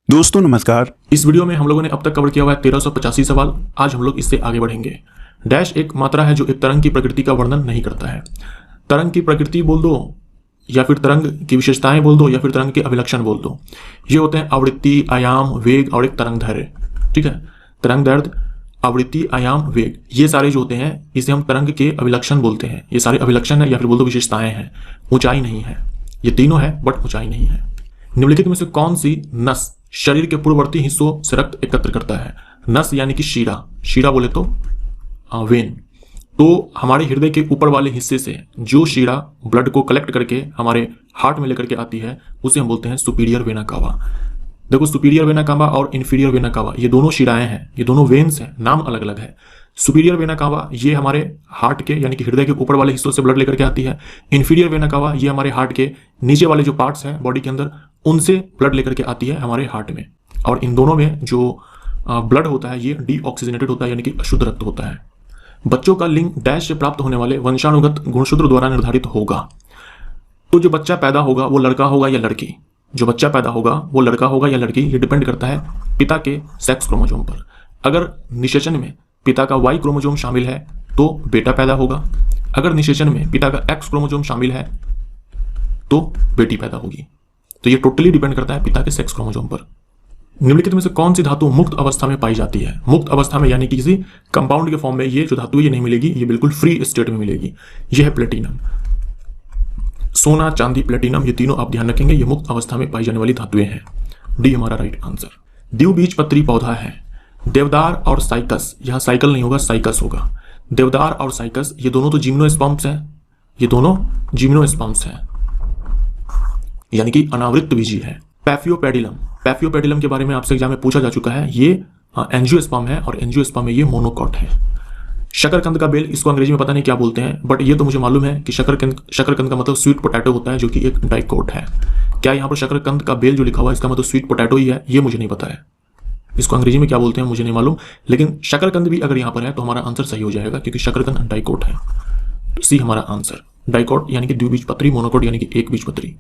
दोस्तों नमस्कार। इस वीडियो में हम लोगों ने अब तक कवर किया हुआ है 1385 सवाल। आज हम लोग इससे आगे बढ़ेंगे। डैश एक मात्रा है जो एक तरंग की प्रकृति का वर्णन नहीं करता है। तरंग की प्रकृति बोल दो या फिर तरंग की विशेषताएं बोल दो या फिर तरंग के अभिलक्षण बोल दो। ये होते हैं आवृत्ति, आयाम, वेग और एक तरंग दैर्ध्य। ठीक है, तरंग दैर्ध्य, आवृत्ति, आयाम, वेग, ये सारे जो होते हैं इसे हम तरंग के अभिलक्षण बोलते हैं। ये सारे अभिलक्षण है या फिर बोल दो विशेषताएं हैं, ऊंचाई नहीं है। ये तीनों है बट ऊंचाई नहीं है। निम्नलिखित में से कौन सी नस शरीर के पूर्ववर्ती हिस्सों से रक्त एकत्र करता है? नस यानी कि शीरा, शीरा बोले तो वेन। तो हमारे हृदय के ऊपर वाले हिस्से से जो शीरा ब्लड को कलेक्ट करके हमारे हार्ट में लेकर के आती है उसे हम बोलते हैं सुपीरियर वेना कावा। देखो, सुपीरियर वेना कावा और इन्फीरियर वेना कावा ये दोनों शिराएं हैं, ये दोनों वेन्स हैं, नाम अलग अलग है। सुपीरियर वेना कावा ये हमारे हार्ट के यानी कि हृदय के ऊपर वाले हिस्सों से ब्लड लेकर के आती है। इन्फीरियर वेना कावा ये हमारे हार्ट के नीचे वाले जो पार्ट्स हैं बॉडी के अंदर उनसे ब्लड लेकर के आती है हमारे हार्ट में। और इन दोनों में जो ब्लड होता है ये डीऑक्सीजनेटेड होता है यानी कि अशुद्ध रक्त होता है। बच्चों का लिंग डैश से प्राप्त होने वाले वंशानुगत गुणसूत्र द्वारा निर्धारित होगा। तो जो बच्चा पैदा होगा वो लड़का होगा या लड़की, जो बच्चा पैदा होगा वो लड़का होगा या लड़की, ये डिपेंड करता है पिता के सेक्स क्रोमोसोम पर। अगर निषेचन में पिता का वाई क्रोमोसोम शामिल है तो बेटा पैदा होगा। अगर निषेचन में पिता का एक्स क्रोमोसोम शामिल है तो बेटी पैदा होगी। तो ये टोटली डिपेंड करता है पिता के सेक्स क्रोमोसोम पर। निम्नलिखित में से कौन सी धातु मुक्त अवस्था में पाई जाती है? मुक्त अवस्था में यानी कि किसी कंपाउंड के फॉर्म में ये जो धातु ये नहीं मिलेगी, ये बिल्कुल फ्री स्टेट में मिलेगी। यह है प्लेटिनम। सोना, चांदी, प्लेटिनम, ये तीनों आप ध्यान रखेंगे, ये मुक्त अवस्था में पाई जाने वाली धातुएं हैं। डी हमारा राइट आंसर। द्विबीजपत्री पौधा है। देवदार और साइकस, यहां साइकिल नहीं होगा साइकस होगा। देवदार और साइकस ये दोनों तो जिम्नोस्पर्म्स हैं, ये दोनों जिम्नोस्पर्म्स हैं यानी कि अनावृत बीजी है। पैफियोपेडिलम, पैफियोपेडिलम के बारे में आपसे एग्जाम में पूछा जा चुका है। ये एंजियोस्पर्म है और एंजियोस्पर्म में ये मोनोकॉट है। शकरकंद का बेल, इसको अंग्रेजी में पता नहीं क्या बोलते हैं बट ये तो मुझे मालूम है कि शकरकंद का मतलब स्वीट पोटैटो होता है जो कि एक डाइकोट है। क्या यहाँ पर शकरकंद का बेल जो लिखा हुआ है इसका मतलब स्वीट पोटैटो ही है? ये मुझे नहीं पता है, इसको अंग्रेजी में क्या बोलते हैं मुझे नहीं मालूम। लेकिन शकरकंद भी अगर यहाँ पर है तो हमारा आंसर सही हो जाएगा क्योंकि शकरकंद डाइकोट है। सी हमारा आंसर। डाइकोट यानी कि द्विबीजपत्री, मोनोकोट यानी कि एक बीजपत्री।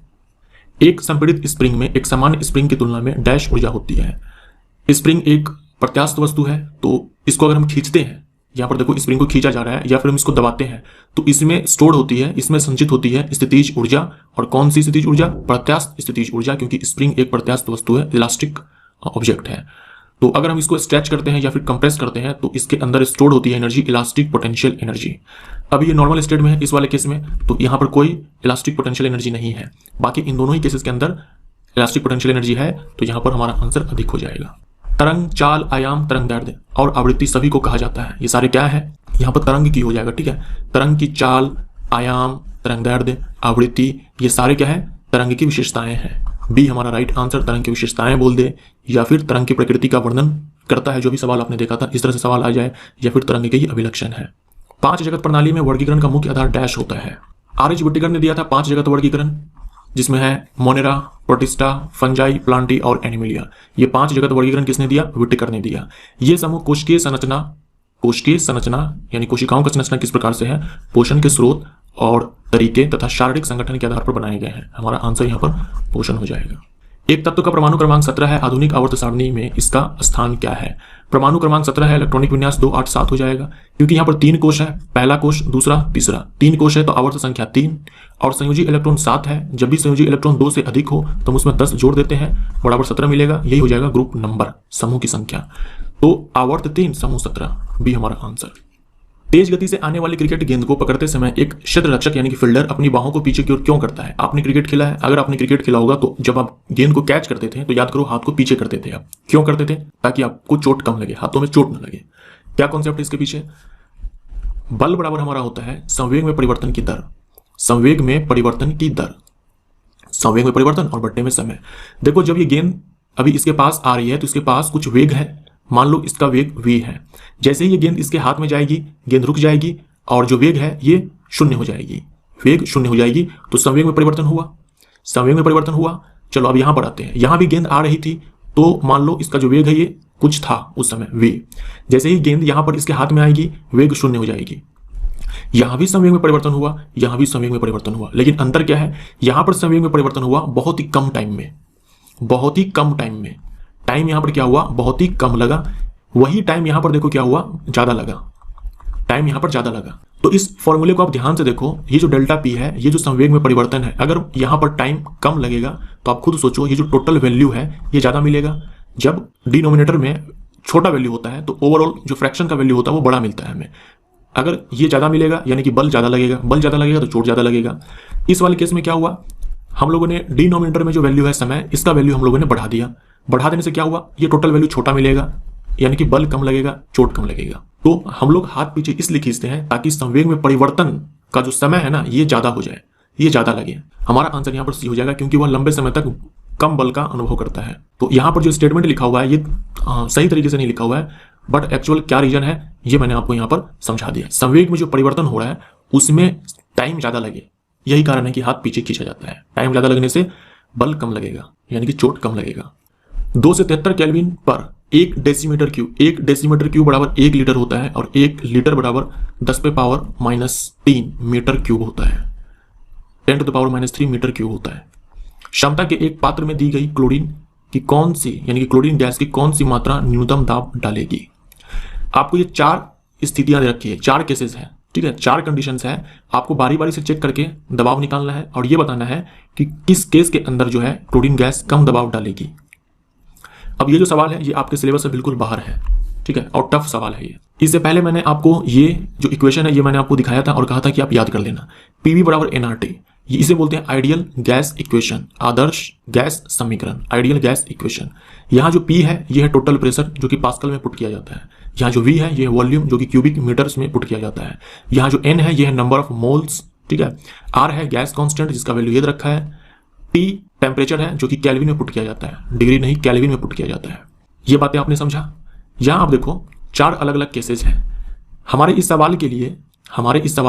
एक संपीड़ित स्प्रिंग में एक सामान्य स्प्रिंग की तुलना में डैश ऊर्जा होती है। स्प्रिंग एक प्रत्यास्थ वस्तु है तो इसको अगर हम खींचते हैं, यहाँ पर देखो स्प्रिंग को खींचा जा रहा है या फिर हम इसको दबाते हैं तो इसमें स्टोर होती है, इसमें संचित होती है स्थितिज ऊर्जा। और कौन सी स्थितिज ऊर्जा? प्रत्यास्थ स्थितिज ऊर्जा, क्योंकि स्प्रिंग एक प्रत्यास्थ वस्तु है, इलास्टिक ऑब्जेक्ट है। तो अगर हम इसको स्ट्रेच करते हैं या फिर कंप्रेस करते हैं तो इसके अंदर स्टोर होती है एनर्जी, इलास्टिक पोटेंशियल एनर्जी। अब ये नॉर्मल स्टेट में है इस वाले केस में, तो यहाँ पर कोई इलास्टिक पोटेंशियल एनर्जी नहीं है। बाकी इन दोनों ही केसेस के अंदर इलास्टिक पोटेंशियल एनर्जी है, तो यहाँ पर हमारा आंसर अधिक हो जाएगा। तरंग, चाल, आयाम, तरंग दैर्ध्य और आवृत्ति सभी को कहा जाता है। ये सारे क्या है? यहाँ पर तरंग की हो जाएगा। ठीक है, तरंग की चाल, आयाम, तरंग दैर्ध्य, आवृत्ति, ये सारे क्या है? तरंग की विशेषताएं हैं। बी हमारा राइट आंसर। तरंग की विशेषताएं बोल दे या फिर तरंग की प्रकृति का वर्णन करता है, जो भी सवाल आपने देखा था इस तरह से सवाल आ जाए, या फिर तरंग के ही अभिलक्षण है। 5 जगत प्रणाली में वर्गीकरण का मुख्य आधार डैश होता है। आर्यभट्टिकर ने दिया था 5 जगत वर्गीकरण, जिसमें है मोनेरा, प्रोटिस्टा, फंजाई, प्लांटी और एनिमिलिया। ये 5 जगत वर्गीकरण किसने दिया? विट्टिकर ने दिया। ये समूह कोशिकीय संरचना यानी कोशिकाओं का संरचना किस प्रकार से है, पोषण के स्रोत और तरीके तथा शारीरिक संगठन के आधार पर बनाए गए हैं। हमारा आंसर यहाँ पर पोषण हो जाएगा। एक तत्व का परमाणु क्रमांक 17 है। आधुनिक आवर्त सारणी में इसका स्थान क्या है? परमाणु क्रमांक 17 है, इलेक्ट्रॉनिक विन्यास 287 हो जाएगा, क्योंकि यहाँ पर 3 कोश है, पहला कोश, दूसरा, तीसरा। 3 कोश है तो आवर्त संख्या 3 और संयोजी इलेक्ट्रॉन 7 है। जब भी संयोजी इलेक्ट्रॉन 2 से अधिक हो तो हम उसमें 10 जोड़ देते हैं, बराबर 17 मिलेगा। यही हो जाएगा ग्रुप नंबर, समूह की संख्या। तो आवर्त 3, समूह 17, बी हमारा आंसर। तेज गति से आने वाली क्रिकेट गेंद को पकड़ते समय एक क्षेत्र रक्षक यानी कि फील्डर अपनी बाहों को पीछे की ओर क्यों करता है? आपने क्रिकेट खेला है, अगर आपने क्रिकेट खेला होगा तो जब आप गेंद को कैच करते थे तो याद करो हाथ को पीछे करते थे आप। क्यों करते थे? ताकि आपको चोट कम लगे, हाथों में चोट न लगे। क्या कॉन्सेप्ट है इसके पीछे? बल बराबर हमारा होता है संवेग में परिवर्तन की दर। संवेग में परिवर्तन की दर, संवेग में परिवर्तन और बट्टे में समय। देखो, जब ये गेंद अभी इसके पास आ रही है तो इसके पास कुछ वेग है, मान लो इसका वेग v है। जैसे ही ये गेंद इसके हाथ में जाएगी, गेंद रुक जाएगी और जो वेग है ये शून्य हो जाएगी, वेग शून्य हो जाएगी। तो संवेग में परिवर्तन हुआ, संवेग में परिवर्तन हुआ। चलो अब यहां पर आते हैं। यहां भी गेंद आ रही थी तो मान लो इसका जो वेग है ये कुछ था उस समय v। जैसे ही गेंद यहां पर इसके हाथ में आएगी, वेग शून्य हो जाएगी। यहां भी संवेग में परिवर्तन हुआ, यहां भी संवेग में परिवर्तन हुआ, लेकिन अंतर क्या है? यहां पर संवेग में परिवर्तन हुआ बहुत ही कम टाइम में, बहुत ही कम टाइम में। टाइम यहाँ पर क्या हुआ, बहुत ही कम लगा। वही टाइम यहाँ पर देखो क्या हुआ, ज़्यादा लगा, टाइम यहाँ पर ज़्यादा लगा। तो इस फॉर्मूले को आप ध्यान से देखो, ये जो डेल्टा पी है, ये जो संवेग में परिवर्तन है, अगर यहाँ पर टाइम कम लगेगा तो आप खुद सोचो ये जो टोटल वैल्यू है ये ज़्यादा मिलेगा। जब डिनोमिनेटर में छोटा वैल्यू होता है तो ओवरऑल जो फ्रैक्शन का वैल्यू होता है वो बड़ा मिलता है हमें। अगर ये ज़्यादा मिलेगा यानी कि बल ज़्यादा लगेगा, बल ज़्यादा लगेगा तो चोट ज़्यादा लगेगा। इस वाले केस में क्या हुआ, हम लोगों ने डिनोमिनेटर में जो वैल्यू है समय, इसका वैल्यू हम लोगों ने बढ़ा दिया। बढ़ा देने से क्या हुआ, ये टोटल वैल्यू छोटा मिलेगा, यानी कि बल कम लगेगा, चोट कम लगेगा। तो हम लोग हाथ पीछे इसलिए खींचते हैं ताकि संवेग में परिवर्तन का जो समय है ना ये ज़्यादा हो जाए, ये ज़्यादा लगे। हमारा आंसर यहाँ पर सी हो जाएगा, क्योंकि वह लंबे समय तक कम बल का अनुभव करता है। तो यहाँ पर जो स्टेटमेंट लिखा हुआ है ये सही तरीके से नहीं लिखा हुआ है, बट एक्चुअल क्या रीजन है ये मैंने आपको यहाँ पर समझा दिया। संवेग में जो परिवर्तन हो रहा है उसमें टाइम ज़्यादा लगे, यही कारण है कि हाथ पीछे खींचा जाता है। टाइम ज़्यादा लगने से बल कम लगेगा, यानी कि चोट कम लगेगा। 2 से 73 केल्विन पर 1 डेसीमीटर क्यूब, 1 डेसीमीटर क्यूब बराबर 1 लीटर होता है, और 1 लीटर बराबर 10⁻³ मीटर क्यूब होता है, 10⁻³ मीटर क्यूब होता है। क्षमता के एक पात्र में दी गई क्लोरीन की कौन सी, यानी कि क्लोरीन गैस की कौन सी मात्रा न्यूनतम दाब डालेगी। आपको ये 4 स्थितियां दे रखी है, 4 केसेस हैं, ठीक है, 4 कंडीशंस है। आपको बारी बारी से चेक करके दबाव निकालना है और ये बताना है कि किस केस के अंदर जो है क्लोरीन गैस कम दबाव डालेगी। अब ये जो सवाल है ये आपके सिलेबस से बिल्कुल बाहर है, ठीक है, और टफ सवाल है ये। इससे पहले मैंने आपको ये जो इक्वेशन है ये मैंने आपको दिखाया था और कहा था कि आप याद कर लेना। पीवी बराबर एनआरटी, ये इसे बोलते हैं आइडियल गैस इक्वेशन, आदर्श गैस समीकरण, आइडियल गैस इक्वेशन। यहाँ जो पी है ये है टोटल प्रेशर जो कि पास्कल में पुट किया जाता है। यहाँ जो वी है ये है वॉल्यूम जो कि क्यूबिक मीटर्स में पुट किया जाता है। यहाँ जो एन है ये है नंबर ऑफ मोल्स, ठीक है। आर है गैस कांस्टेंट जिसका वैल्यू ये रखा है। टी टेम्परेचर है जो कि केल्विन में पुट किया जाता है, डिग्री नहीं केल्विन में पुट किया जाता है। ये बातें आपने समझा। यहाँ आप देखो 4 अलग अलग केसेस हैं। हमारे इस सवाल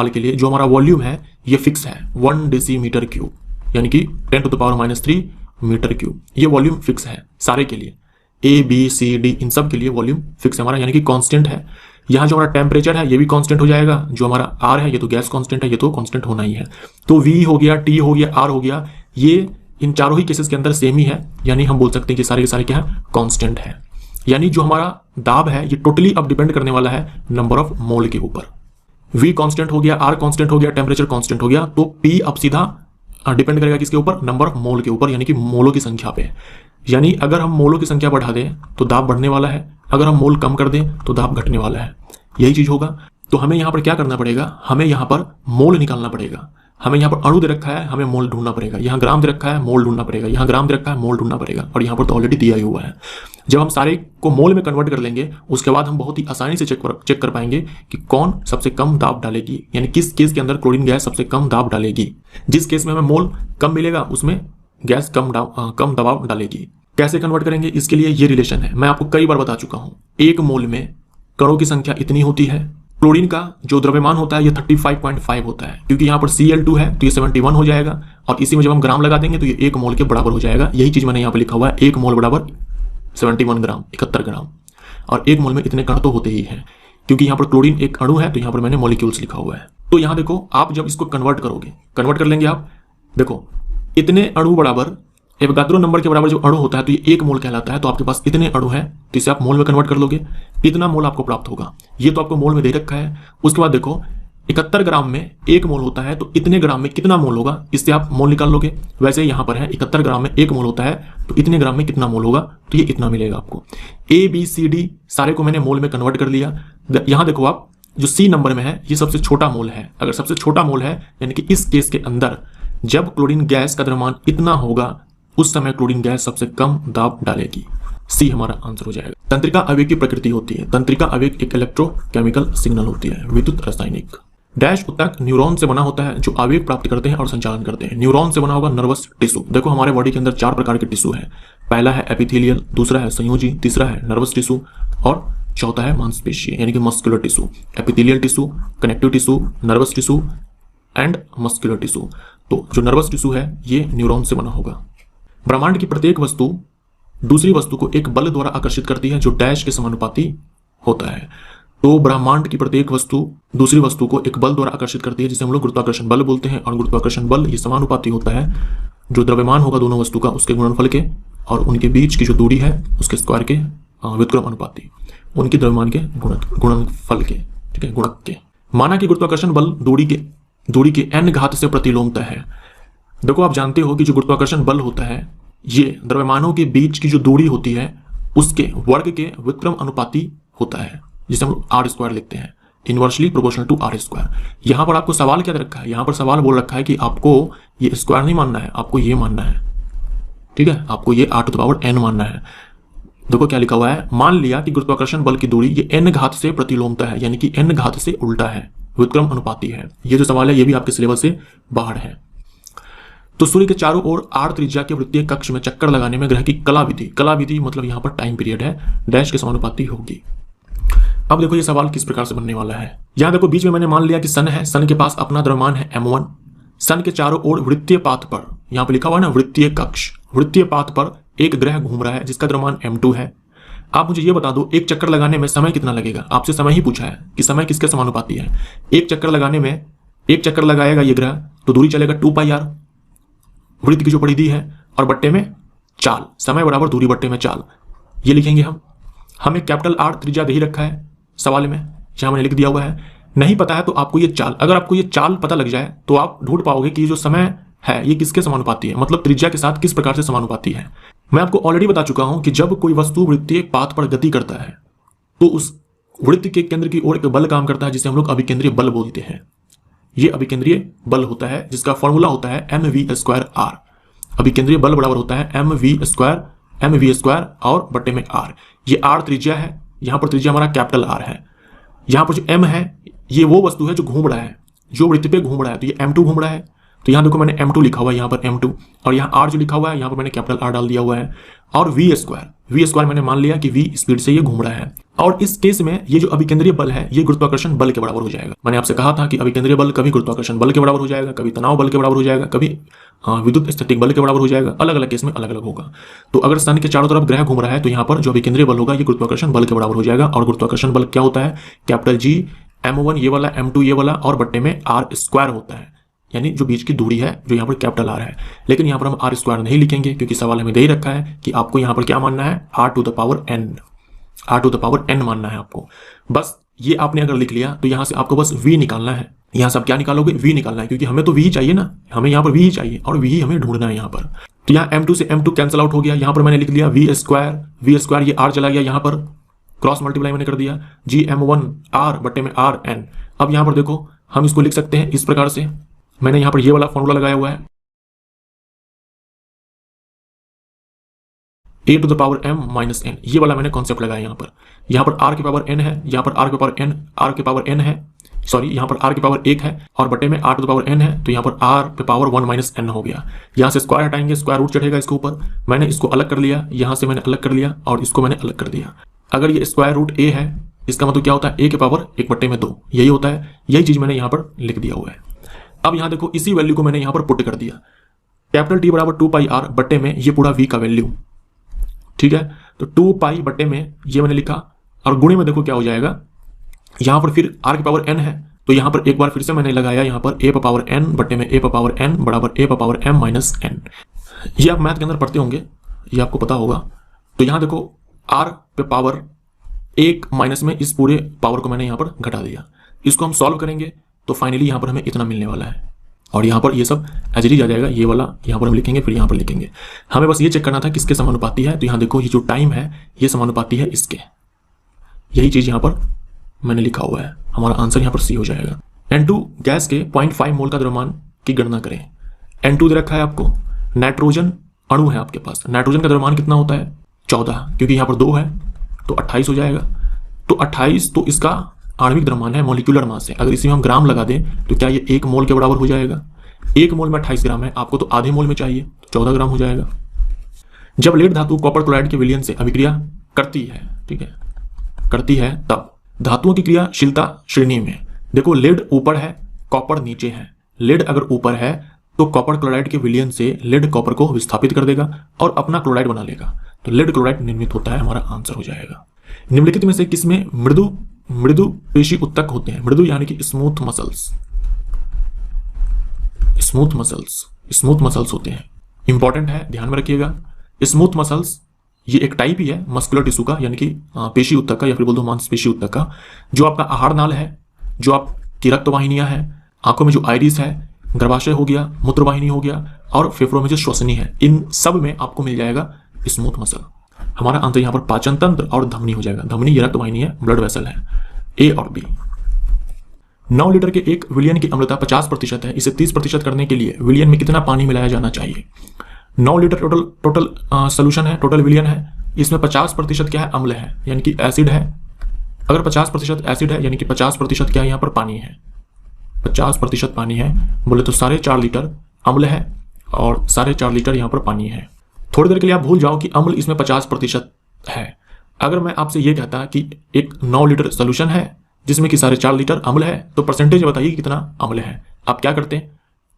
के लिए जो हमारा वॉल्यूम है ये फिक्स है 1 डेसीमीटर क्यूब, यानी कि 10⁻³ मीटर क्यूब। ये वॉल्यूम फिक्स है सारे के लिए, ए बी सी डी इन सब के लिए वॉल्यूम फिक्स है हमारा, यानी कि कांस्टेंट है। यहाँ जो हमारा टेम्परेचर है ये भी कांस्टेंट हो जाएगा। जो हमारा आर है ये तो गैस कांस्टेंट है, ये तो कांस्टेंट होना ही है। तो वी हो गया, टी हो गया, आर हो गया, ये इन चारों ही केसेस के अंदर सेम ही है, यानी हम बोल सकते हैं कि सारे के सारे क्या है, कांस्टेंट है। यानी जो हमारा दाब है ये टोटली अब डिपेंड करने वाला है नंबर ऑफ मोल के ऊपर। वी कांस्टेंट हो गया, आर कांस्टेंट हो गया, टेम्परेचर कांस्टेंट हो गया, तो पी अब सीधा डिपेंड करेगा किसके ऊपर, नंबर ऑफ मोल के ऊपर, यानी कि मोलों की संख्या पे। यानी अगर हम मोलों की संख्या बढ़ा दें तो दाब बढ़ने वाला है, अगर हम मोल कम कर दें तो दाब घटने वाला है, यही चीज होगा। तो हमें यहाँ पर क्या करना पड़ेगा, हमें यहाँ पर मोल निकालना पड़ेगा। हमें यहाँ पर अणु दे रखा है, हमें मोल ढूंढना पड़ेगा। यहाँ ग्राम दे रखा है, मोल ढूंढना पड़ेगा। यहाँ ग्राम दे रखा है, मोल ढूंढना पड़ेगा, और यहाँ पर तो ऑलरेडी दिया ही हुआ है। जब हम सारे को मोल में कन्वर्ट कर लेंगे उसके बाद हम बहुत ही आसानी से चेक कर पाएंगे कि कौन सबसे कम दाब डालेगी, यानी किस केस के अंदर क्लोरीन गैस सबसे कम दाब डालेगी। जिस केस में हमें मोल कम मिलेगा उसमें गैस कम दबाव डालेगी। कैसे कन्वर्ट करेंगे, इसके लिए ये रिलेशन है, मैं आपको कई बार बता चुका हूँ। 1 मोल में कणों की संख्या इतनी होती है। क्लोरीन का जो द्रव्यमान होता है ये 35.5 होता है, क्योंकि यहाँ पर Cl2 है तो ये 71 हो जाएगा, और इसी में जब हम ग्राम लगा देंगे तो ये 1 मोल के बराबर हो जाएगा। यही चीज मैंने यहाँ पर लिखा हुआ है, 1 मोल बराबर 71 ग्राम, 71 ग्राम। और 1 मोल में इतने कण तो होते ही हैं, क्योंकि यहाँ पर क्लोरीन एक अणु है तो यहाँ पर मैंने मॉलिक्यूल्स लिखा हुआ है। तो यहाँ देखो, आप जब इसको कन्वर्ट करोगे, कन्वर्ट कर लेंगे आप, देखो इतने अणु बराबर एवोगाद्रो नंबर के बराबर जो अणु होता है तो ये 1 मोल कहलाता है। तो आपके पास इतने अणु है तो इसे आप मोल में कन्वर्ट कर लोगे, इतना मोल आपको प्राप्त होगा। ये तो आपको मोल में दे रखा है। उसके बाद देखो 71 ग्राम में 1 मोल होता है, तो इतने ग्राम में कितना मोल होगा, इससे आप मोल निकाल लोगे। वैसे यहाँ पर है 71 ग्राम में 1 मोल होता है, तो इतने ग्राम में कितना मोल होगा, तो ये इतना मिलेगा आपको। ए बी सी डी सारे को मैंने मोल में कन्वर्ट कर लिया। यहाँ देखो आप, जो सी नंबर में है ये सबसे छोटा मोल है। अगर सबसे छोटा मोल है यानी कि इस केस के अंदर जब क्लोरीन गैस का द्रव्यमान इतना होगा उस समय क्लोरीन गैस सबसे कम दाब डालेगी। सी हमारा आंसर हो जाएगा। तंत्रिका आवेग की प्रकृति होती है। तंत्रिका आवेग एक इलेक्ट्रोकेमिकल सिग्नल होती है, विद्युत रासायनिक। डैश उत्तक न्यूरॉन से बना होता है जो आवेग प्राप्त करते हैं और संचालन करते हैं। न्यूरॉन से बना होगा नर्वस टिश्यू। देखो हमारे बॉडी के अंदर 4 प्रकार के टिश्यू है। पहला है एपिथेलियल, दूसरा है संयोजी, तीसरा है नर्वस टिश्यू और चौथा है मांसपेशीय यानी कि muscular tissue. Epithelial tissue, connective tissue, nervous tissue and muscular tissue. तो जो नर्वस टिश्यू है ये न्यूरॉन से बना होगा। ब्रह्मांड की प्रत्येक वस्तु दूसरी वस्तु को एक बल द्वारा आकर्षित करती है जो डैश के समानुपाती होता है। तो ब्रह्मांड की प्रत्येक वस्तु दूसरी वस्तु को एक बल द्वारा आकर्षित करती है, जिसे हम लोग गुरुत्वाकर्षण बल बोलते हैं। और गुरुत्वाकर्षण बल ये समानुपाती होता है जो द्रव्यमान होगा दोनों वस्तु का उसके गुणनफल के, और उनके बीच की जो दूरी है उसके स्क्वायर के व्युत्क्रम अनुपाती, उनकी द्रव्यमान के गुणनफल के, ठीक है, गुणक के। माना कि गुरुत्वाकर्षण बल दूरी के n घात से प्रतिलोमता है। देखो आप जानते हो कि जो गुरुत्वाकर्षण बल होता है ये द्रव्यमानों के बीच की जो दूरी होती है उसके वर्ग के व्युत्क्रम अनुपाती होता है, जिसे हम आर स्क्वायर लिखते हैं, inversely proportional to R square. यहां पर आपको सवाल क्या दे रखा है, यहां पर सवाल बोल रखा है कि आपको ये स्क्वायर नहीं मानना है, आपको ये मानना है, ठीक है, आपको ये r to the power n मानना है। देखो क्या लिखा हुआ है, मान लिया कि गुरुत्वाकर्षण बल की दूरी ये n घात से प्रतिलोमता है, यानी कि n घात से उल्टा है, व्युत्क्रम अनुपाती है। ये जो सवाल है ये भी आपके सिलेबस से बाहर है। तो सूर्य के चारों ओर r त्रिज्या के वृत्तीय कक्ष में चक्कर लगाने में ग्रह की कला विधि मतलब यहाँ पर टाइम पीरियड है, डैश के समानुपाती होगी। अब देखो ये सवाल किस प्रकार से बनने वाला है। यहाँ देखो बीच में मैंने मान लिया कि सन है, सन के पास अपना द्रव्यमान है m1, सन के चारों ओर वृत्तीय पाथ पर, यहाँ पर लिखा हुआ है ना वृत्तीय कक्ष, वृत्तीय पाथ पर एक ग्रह घूम रहा है जिसका द्रव्यमान m2 है। आप मुझे ये बता दो एक चक्कर लगाने में समय कितना लगेगा, आपसे समय ही पूछा है कि समय किसके समानुपाती है। एक चक्कर लगाने में, एक चक्कर लगाएगा ये ग्रह तो दूरी चलेगा 2πr, वृत्त की जो परिधि है, और बट्टे में चाल, समय बराबर दूरी बट्टे में चाल, ये लिखेंगे हम। हमें कैपिटल R त्रिज्या दे ही रखा है सवाल में, जहां मैंने लिख दिया हुआ है। नहीं पता है तो आपको ये चाल, अगर आपको ये चाल पता लग जाए तो आप ढूंढ पाओगे कि जो समय है ये किसके समानुपाती है, मतलब त्रिज्या के साथ किस प्रकार से समानुपाती है। मैं आपको ऑलरेडी बता चुका हूं कि जब कोई वस्तु वृत्तीय पाथ पर गति करता है तो उस वृत्त के केंद्र की ओर एक बल काम करता है जिसे हम लोग अभिकेंद्रीय बल बोलते हैं। ये अभिकेंद्रीय बल होता है जिसका फॉर्मूला होता है mv²r। अभिकेंद्रीय बल बराबर होता है mv² और बट्टे में r। ये r त्रिज्या है, यहां पर त्रिज्या हमारा कैपिटल R है। यहां पर जो m है ये वो वस्तु है जो घूम रहा है, जो वृत्त पे घूम रहा है, तो ये m2 घूम रहा है, तो यहां देखो मैंने m2 लिखा हुआ है, यहां पर m2, और यहां r जो लिखा हुआ है यहां पर मैंने कैपिटल R डाल दिया हुआ है। और v² मैंने मान लिया कि v स्पीड से ये घूम रहा है। और इस केस में ये जो अभिकेंद्रीय बल है ये गुरुत्वाकर्षण बल के बराबर हो जाएगा। मैंने आपसे कहा था कि अभिकेंद्रीय बल कभी गुरुत्वाकर्षण बल के बराबर हो जाएगा, कभी तनाव बल के बराबर हो जाएगा, कभी विद्युत स्थैतिक बल के बराबर हो जाएगा, अलग अलग केस में अलग अलग होगा। तो अगर सन के चारों तरफ ग्रह घूम रहा है तो यहाँ पर जो अभिकेंद्रीय बल होगा ये गुरुत्वाकर्षण बल के बराबर हो जाएगा। और गुरुत्वाकर्षण बल क्या होता है, कैपिटल G, m1 ये वाला, m2 ये वाला, और बट्टे में r² होता है, यानी जो बीच की दूरी है जो यहाँ पर कैपिटल R है। लेकिन यहाँ पर हम r² नहीं लिखेंगे क्योंकि सवाल हमें दे ही रखा है कि आपको यहाँ पर क्या मानना है, r to the power n मानना है आपको। बस ये आपने अगर लिख लिया तो यहाँ से आपको बस v निकालना है। यहाँ से आप क्या निकालोगे, v निकालना है, क्योंकि हमें तो v ही चाहिए ना, हमें यहाँ पर v ही चाहिए और v ही हमें ढूंढना है यहाँ पर। तो यहाँ m2 से m2 कैंसिल आउट हो गया, यहाँ पर मैंने लिख लिया v², ये r चला गया, यहाँ पर क्रॉस मल्टीप्लाई मैंने कर दिया, gm1r बट्टे में rn। अब यहाँ पर देखो हम इसको लिख सकते हैं इस प्रकार से, मैंने यहाँ पर ये वाला फॉर्मूला लगाया हुआ है, a to the power m - n, ये वाला मैंने कॉन्सेप्ट लगाया यहाँ पर r की पावर n है, यहाँ पर r की पावर n है, सॉरी यहाँ पर r की पावर 1 है और बटे में r to the power n है, तो यहाँ पर r पे पावर 1 - n हो गया। यहाँ से स्क्वायर हटाएंगे, स्क्वायर रूट चढ़ेगा इसके ऊपर, मैंने इसको अलग कर लिया, यहाँ से मैंने अलग कर लिया और इसको मैंने अलग कर दिया। अगर ये स्क्वायर रूट a है इसका मतलब क्या होता है, a के पावर 1 बटे में 2, यही होता है, यही चीज मैंने यहाँ पर लिख दिया हुआ है। अब यहाँ देखो इसी वैल्यू को मैंने यहाँ पर पुट कर दिया, कैपिटल T बराबर 2πr बट्टे में ये पूरा v का वैल्यू, ठीक है, तो 2π बट्टे में ये मैंने लिखा और गुणे में देखो क्या हो जाएगा, यहाँ पर फिर r की पावर n है तो यहाँ पर एक बार फिर से मैंने लगाया यहाँ पर a पावर n बट्टे में a पावर n बराबर a पावर m - n। ये आप मैथ के अंदर पढ़ते होंगे, ये आपको पता होगा। तो यहाँ देखो r पे पावर 1 माइनस में इस पूरे पावर को मैंने यहाँ पर घटा दिया, इसको हम सॉल्व करेंगे तो फाइनली यहाँ पर हमें इतना मिलने वाला है। और यहाँ पर ये सब एज इट इज आ जाएगा, ये वाला यहाँ पर हम लिखेंगे फिर यहाँ पर लिखेंगे। हमें बस ये चेक करना था किसके समानुपाती है, तो यहाँ देखो ये जो टाइम है ये समानुपाती है इसके, यही चीज यहाँ पर मैंने लिखा हुआ है, हमारा आंसर यहाँ पर सी हो जाएगा। N2 गैस के 0.5 मोल का द्रव्यमान की गणना करें। N2 दे रखा है आपको, नाइट्रोजन अणु है आपके पास, नाइट्रोजन का द्रव्यमान कितना होता है 14, क्योंकि यहाँ पर 2 है तो 28 हो जाएगा। तो 28 तो इसका आणविक द्रव्यमान है, मोलिकुलर मास है, अगर इसी में हम ग्राम लगा दें तो क्या ये 1 मोल के बराबर हो जाएगा। 1 मोल में 28 ग्राम है, आपको तो आधे मोल में चाहिए तो 14 ग्राम हो जाएगा। जब लेड धातु कॉपर क्लोराइड के विलयन से अभिक्रिया करती है, ठीक है, करती है, तब धातुओं की क्रियाशीलता श्रेणी में देखो लेड ऊपर है कॉपर नीचे है। लेड अगर ऊपर है तो कॉपर क्लोराइड के विलयन से लेड कॉपर को विस्थापित कर देगा और अपना क्लोराइड बना लेगा, तो लेड क्लोराइड निर्मित होता है, हमारा आंसर हो जाएगा। निम्नलिखित में से किसमें मृदु मृदु पेशी उत्तक होते हैं। मृदु यानी कि स्मूथ मसल्स, स्मूथ मसल्स होते हैं। इंपॉर्टेंट है, ध्यान में रखिएगा। स्मूथ मसल्स ये एक टाइप ही है मस्कुलर टिश्यू का, यानी कि पेशी उत्तक का या फिर बोल दो मांसपेशी उत्तक का। जो आपका आहार नाल है, जो आपकी रक्तवाहिनियां हैं, आंखों में जो आइरिस है, गर्भाशय हो गया, मूत्रवाहिनी हो गया और फेफड़ों में जो श्वसनी है, इन सब में आपको मिल जाएगा स्मूथ मसल। हमारा आंसर यहाँ पर पाचन तंत्र और धमनी हो जाएगा। धमनी ये रक्तवाहिनी है, ब्लड वेसल है। ए और बी। 9 लीटर के 1 विलियन की अम्लता 50% है। इसे 30% करने के लिए विलियन में कितना पानी मिलाया जाना चाहिए? 9 लीटर टोटल सोल्यूशन है, टोटल विलियन है। इसमें 50% क्या है? अम्ल है, यानी कि एसिड है। अगर 50% एसिड है यानी कि 50% क्या है? यहाँ पर पानी है। 50% पानी है बोले तो 4.5 लीटर अम्ल है और 4.5 लीटर यहाँ पर पानी है। थोड़ी देर के लिए आप भूल जाओ कि अम्ल इसमें 50% है। अगर मैं आपसे ये कहता कि एक 9 लीटर सोल्यूशन है जिसमें कि 4.5 लीटर अम्ल है, तो परसेंटेज बताइए कितना अम्ल है। आप क्या करते हैं,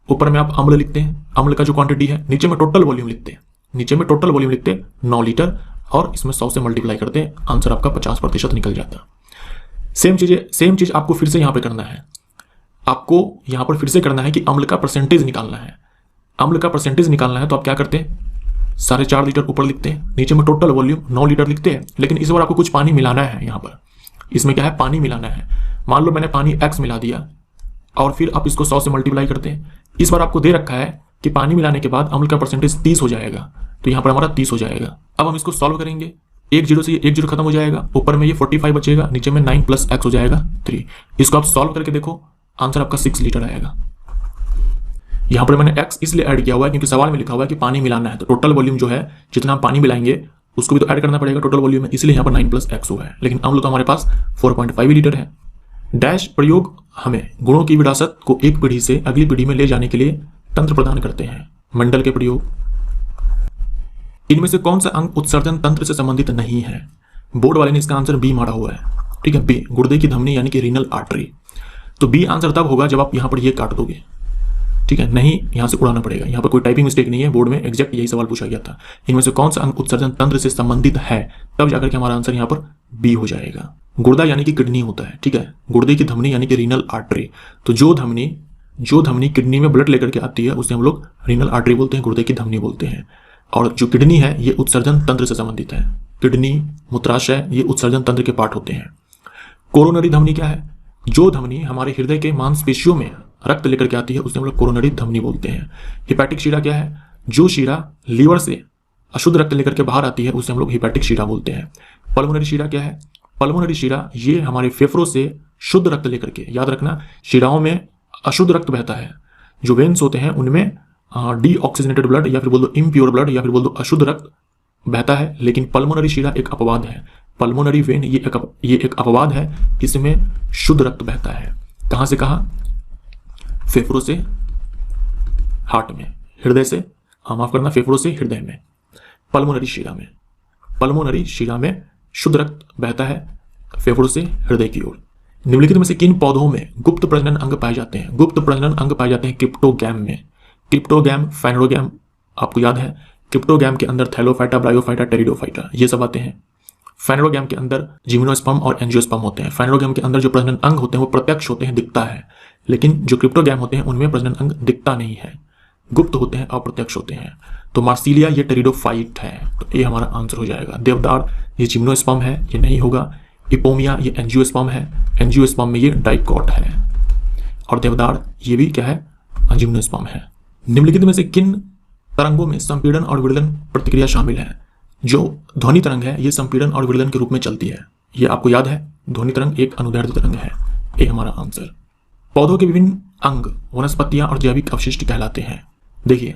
ऊपर में आप अम्ल लिखते हैं, अम्ल का जो क्वांटिटी है, नीचे में टोटल वॉल्यूम लिखते हैं। नीचे में टोटल वॉल्यूम लिखते हैं 9 लीटर और इसमें 100 से मल्टीप्लाई करते हैं, आंसर आपका 50% निकल जाता है। सेम चीज आपको फिर से यहाँ पे करना है। आपको यहाँ पर फिर से करना है कि अम्ल का परसेंटेज निकालना है। अम्ल का परसेंटेज निकालना है तो आप क्या करते हैं, 4.5 लीटर ऊपर लिखते हैं, नीचे में टोटल वॉल्यूम 9 लीटर लिखते हैं। लेकिन इस बार आपको कुछ पानी मिलाना है। यहाँ पर इसमें क्या है, पानी मिलाना है। मान लो मैंने पानी x मिला दिया और फिर आप इसको 100 से मल्टीप्लाई करते हैं। इस बार आपको दे रखा है कि पानी मिलाने के बाद अम्ल का परसेंटेज 30 हो जाएगा, तो यहाँ पर हमारा 30 हो जाएगा। अब हम इसको सॉल्व करेंगे। 1 0 से 1 0 खत्म हो जाएगा, ऊपर में ये 45 बचेगा, नीचे में 9 + x हो जाएगा 3। इसको आप सॉल्व करके देखो, आंसर आपका 6 लीटर आएगा। यहाँ पर मैंने x इसलिए ऐड किया हुआ है क्योंकि सवाल में लिखा हुआ है कि पानी मिलाना है, तो टोटल वॉल्यूम जो है जितना हम पानी मिलाएंगे उसको भी तो ऐड करना पड़ेगा टोटल वॉल्यूम में, इसलिए यहाँ पर 9 + x हुआ है। लेकिन अम्ल तो हमारे पास 4.5 लीटर है। डैश प्रयोग हमें गुणों की विरासत को एक पीढ़ी से अगली पीढ़ी में ले जाने के लिए तंत्र प्रदान करते हैं। मंडल के प्रयोग। इनमें से कौन सा अंग उत्सर्जन तंत्र से संबंधित नहीं है? बोर्ड वाले ने इसका आंसर बी मारा हुआ है। ठीक है, बी, गुर्दे की धमनी यानी कि रीनल आर्टरी। तो बी आंसर तब होगा जब आप यहाँ पर ये काट दोगे। ठीक है, नहीं यहाँ से उड़ाना पड़ेगा। यहाँ पर कोई टाइपिंग मिस्टेक नहीं है, बोर्ड में एग्जैक्ट यही सवाल पूछा गया था। इनमें से कौन सा अंग उत्सर्जन तंत्र से संबंधित है, तब जाकर के हमारा आंसर यहाँ पर बी हो जाएगा। गुर्दा यानी कि किडनी होता है। ठीक है, गुर्दे की धमनी यानी कि रीनल आर्टरी। तो जो धमनी किडनी में ब्लड लेकर के आती है उसे हम लोग रीनल आर्टरी बोलते हैं, गुर्दे की धमनी बोलते हैं। और जो किडनी है ये उत्सर्जन तंत्र से संबंधित है। किडनी, मूत्राशय ये उत्सर्जन तंत्र के पार्ट होते हैं। कोरोनरी धमनी क्या है? जो धमनी हमारे हृदय के मांसपेशियों में रक्त लेकर के आती है उसे हम लोग कोरोनरी धमनी बोलते हैं। हिपैटिक शिरा क्या है? जो शिरा लीवर से अशुद्ध रक्त लेकर के बाहर आती है उसे हम लोग हिपैटिक शिरा बोलते हैं। पल्मोनरी शिरा क्या है? पल्मोनरी शिरा ये हमारे फेफड़ों से शुद्ध रक्त लेकर के, याद रखना शिराओं में अशुद्ध रक्त बहता है। जो वेन्स होते हैं उनमें डीऑक्सीजनेटेड ब्लड या फिर बोल दो इम्प्योर ब्लड या फिर बोल दो अशुद्ध रक्त बहता है। लेकिन पल्मोनरी शिरा एक अपवाद है। पल्मोनरी वेन ये एक अपवाद है, इसमें शुद्ध रक्त बहता है। कहां से कहां? फेफड़ों से हार्ट में, हृदय से, माफ करना, फेफड़ों से हृदय में, पल्मोनरी शिरा में शुद्ध रक्त बहता है फेफड़ों से हृदय की ओर। निम्नलिखित में से किन पौधों में गुप्त प्रजनन अंग पाए जाते हैं? गुप्त प्रजनन अंग पाए जाते हैं क्रिप्टोगैम में। क्रिप्टोगैम, फेनोडोगैम आपको याद है। क्रिप्टोगैम के अंदर थैलोफाइटा, ब्रायोफाइटा, टेरिडोफाइटा ये सब आते हैं। फेनोडोगैम के अंदर जिम्नोस्पर्म और एंजियोस्पर्म होते हैं। फेनोडोगैम के अंदर जो प्रजनन अंग होते हैं वो प्रत्यक्ष होते हैं, दिखता है। लेकिन जो क्रिप्टोगैम होते हैं उनमें प्रजनन अंग दिखता नहीं है, गुप्त होते हैं, अप्रत्यक्ष होते हैं। तो मार्सिलिया ये टेरिडोफाइट है, तो ये हमारा आंसर हो जाएगा। देवदार ये जिम्नोस्पर्म है, ये नहीं होगा। इपोमिया ये एंजियोस्पर्म है, एंजियोस्पर्म में ये डाइकॉट है। और देवदार ये भी क्या है? जिम्नोस्पर्म है। निम्नलिखित में से किन तरंगों में संपीड़न और विदलन प्रतिक्रिया शामिल है? जो ध्वनि तरंग है ये संपीड़न और विदलन के रूप में चलती है। ये आपको याद है, ध्वनि तरंग एक अनुदैर्ध्य तरंग है। ये हमारा आंसर। पौधों के विभिन्न अंग वनस्पतियां और जैविक अवशिष्ट कहलाते हैं। देखिए,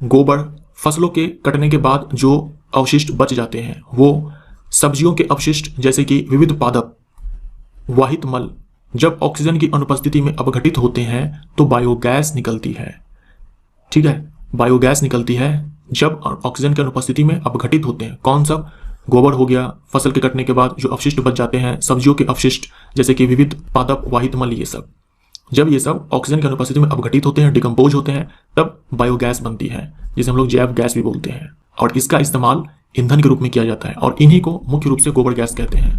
गोबर, फसलों के कटने के बाद जो अवशिष्ट बच जाते हैं वो सब्जियों के अवशिष्ट जैसे कि विविध पादप, वाहित मल जब ऑक्सीजन की अनुपस्थिति में अपघटित होते हैं तो बायोगैस निकलती है। ठीक है, बायोगैस निकलती है जब ऑक्सीजन की अनुपस्थिति में अपघटित होते हैं। कौन सब? गोबर हो गया, फसल के कटने के बाद जो अवशिष्ट बच जाते हैं, सब्जियों के अवशिष्ट जैसे कि विविध पादप, वाहित मल, ये सब जब ये सब ऑक्सीजन की अनुपस्थिति में अपघटित होते हैं, डिकम्पोज होते हैं, तब बायोगैस बनती है जिसे हम लोग जैव गैस भी बोलते हैं। और इसका इस्तेमाल ईंधन के रूप में किया जाता है और इन्हीं को मुख्य रूप से गोबर गैस कहते हैं।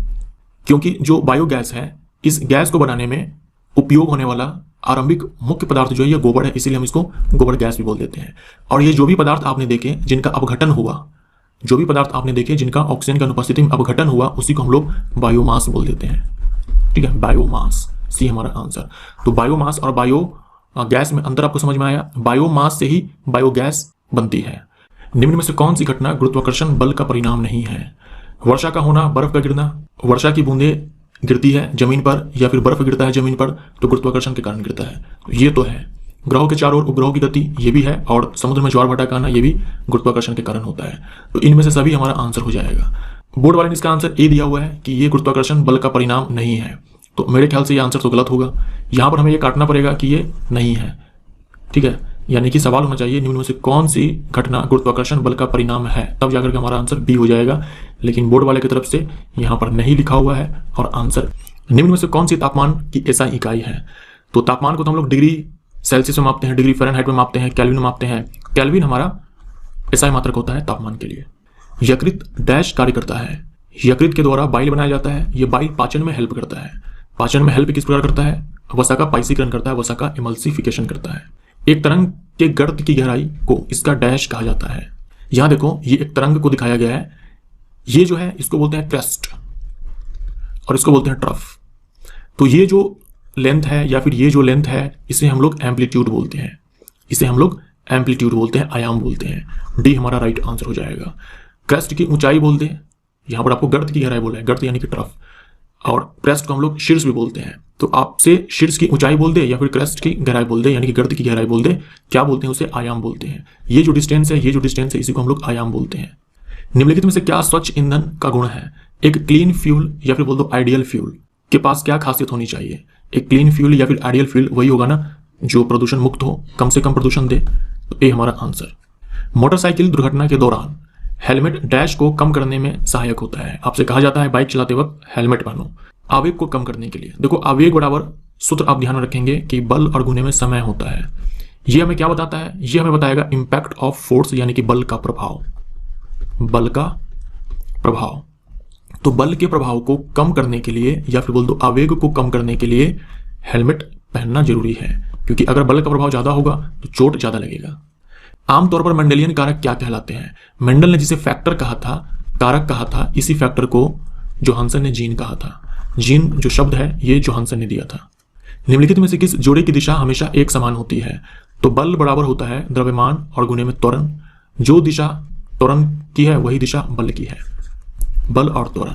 क्योंकि जो बायोगैस है, इस गैस को बनाने में उपयोग होने वाला आरंभिक मुख्य पदार्थ जो है ये गोबर है, इसीलिए हम इसको गोबर गैस भी बोल देते हैं। और ये जो भी पदार्थ आपने देखे जिनका अपघटन हुआ, जो भी पदार्थ आपने देखे जिनका ऑक्सीजन की अनुपस्थिति में अपघटन हुआ, उसी को हम लोग बायोमास बोल देते हैं। ठीक है, बायोमास, सी हमारा आंसर। तो बायोमास और बायो गैस में अंतर आपको समझ में आया। बायोमास से ही बायोगैस बनती है। निम्न में से कौन सी घटना गुरुत्वाकर्षण बल का परिणाम नहीं है? वर्षा का होना, बर्फ का गिरना। वर्षा की बूंदें गिरती है जमीन पर या फिर बर्फ गिरता है जमीन पर तो गुरुत्वाकर्षण के कारण गिरता है, तो ये तो है। ग्रहों के चारों ओर उपग्रहों की गति ये भी है, और समुद्र में ज्वार भाटा का आना ये भी गुरुत्वाकर्षण के कारण होता है। तो इनमें से सभी हमारा आंसर हो जाएगा। बोर्ड वाले ने इसका आंसर ए दिया हुआ है कि ये गुरुत्वाकर्षण बल का परिणाम नहीं है, तो मेरे ख्याल से ये आंसर तो गलत होगा। यहाँ पर हमें ये काटना पड़ेगा कि ये नहीं है। ठीक है, यानी कि सवाल होना चाहिए निम्न में से कौन सी घटना गुरुत्वाकर्षण बल का परिणाम है, तब जाकर के हमारा आंसर बी हो जाएगा। लेकिन बोर्ड वाले की तरफ से यहाँ पर नहीं लिखा हुआ है। और आंसर निम्न में से कौन सी तापमान की एसआई इकाई है? तो तापमान को तो हम लोग डिग्री सेल्सियस में मापते हैं, डिग्री फ़ारेनहाइट में मापते हैं, केल्विन में मापते हैं। केल्विन हमारा एसआई मात्रक होता है तापमान के लिए। यकृत डैश कार्य करता है। यकृत के द्वारा बाइल बनाया जाता है। ये बाइल पाचन में हेल्प करता है। पाचन में हेल्प किस प्रकार करता है? वसा का पाइसीकरण करता है, वसा का इमल्सिफिकेशन करता है। एक तरंग के गर्त की गहराई को इसका डैश कहा जाता है। यहां देखो, ये एक तरंग को दिखाया गया है। ये जो है इसको बोलते हैं क्रेस्ट और इसको बोलते हैं ट्रफ। तो ये जो लेंथ है या फिर ये जो लेंथ है इसे हम लोग एम्पलीट्यूड बोलते हैं। इसे हम लोग एम्पलीट्यूड बोलते हैं, आयाम बोलते हैं। डी हमारा राइट आंसर हो जाएगा। क्रेस्ट की ऊंचाई बोलते हैं। यहां पर आपको गर्त की गहराई बोला है, गर्त यानी कि ट्रफ। और क्रेस्ट को हम लोग शीर्ष भी बोलते हैं। तो आपसे शीर्ष की ऊंचाई बोल दे या फिर क्रेस्ट की गहराई बोल दे, यानी कि गर्त की गहराई बोल दे, क्या बोलते हैं उसे? आयाम बोलते हैं। ये जो डिस्टेंस है, ये जो डिस्टेंस है, इसी को हम लोग आयाम बोलते हैं। निम्नलिखित में से क्या स्वच्छ ईंधन का गुण है? एक क्लीन फ्यूल या फिर बोल दो आइडियल फ्यूल के पास क्या खासियत होनी चाहिए? एक क्लीन फ्यूल या फिर आइडियल फ्यूल वही होगा ना जो प्रदूषण मुक्त हो, कम से कम प्रदूषण दे। तो ए हमारा आंसर। मोटरसाइकिल दुर्घटना के दौरान हेलमेट डैश को कम करने में सहायक होता है। आपसे कहा जाता है बाइक चलाते वक्त हेलमेट पहनो, आवेग को कम करने के लिए। देखो, आवेग बराबर सूत्र आप ध्यान में रखेंगे कि बल और गुने में समय होता है। ये हमें क्या बताता है? ये हमें बताएगा इंपैक्ट ऑफ फोर्स, यानी कि बल का प्रभाव। बल का प्रभाव। तो बल के प्रभाव को कम करने के लिए या फिर बोल दो आवेग को कम करने के लिए हेलमेट पहनना जरूरी है, क्योंकि अगर बल का प्रभाव ज्यादा होगा तो चोट ज्यादा लगेगा। आमतौर पर मेंडेलियन कारक क्या कहलाते हैं? मेंडल ने जिसे फैक्टर कहा था, कारक कहा था, इसी फैक्टर को जोहानसन ने जीन कहा था। जीन जो शब्द है ये जोहानसन ने दिया था। निम्नलिखित में से किस जोड़े की दिशा हमेशा एक समान होती है? तो बल बराबर होता है द्रव्यमान और गुने में त्वरण। जो दिशा त्वरण की है वही दिशा बल की है, बल और त्वरण।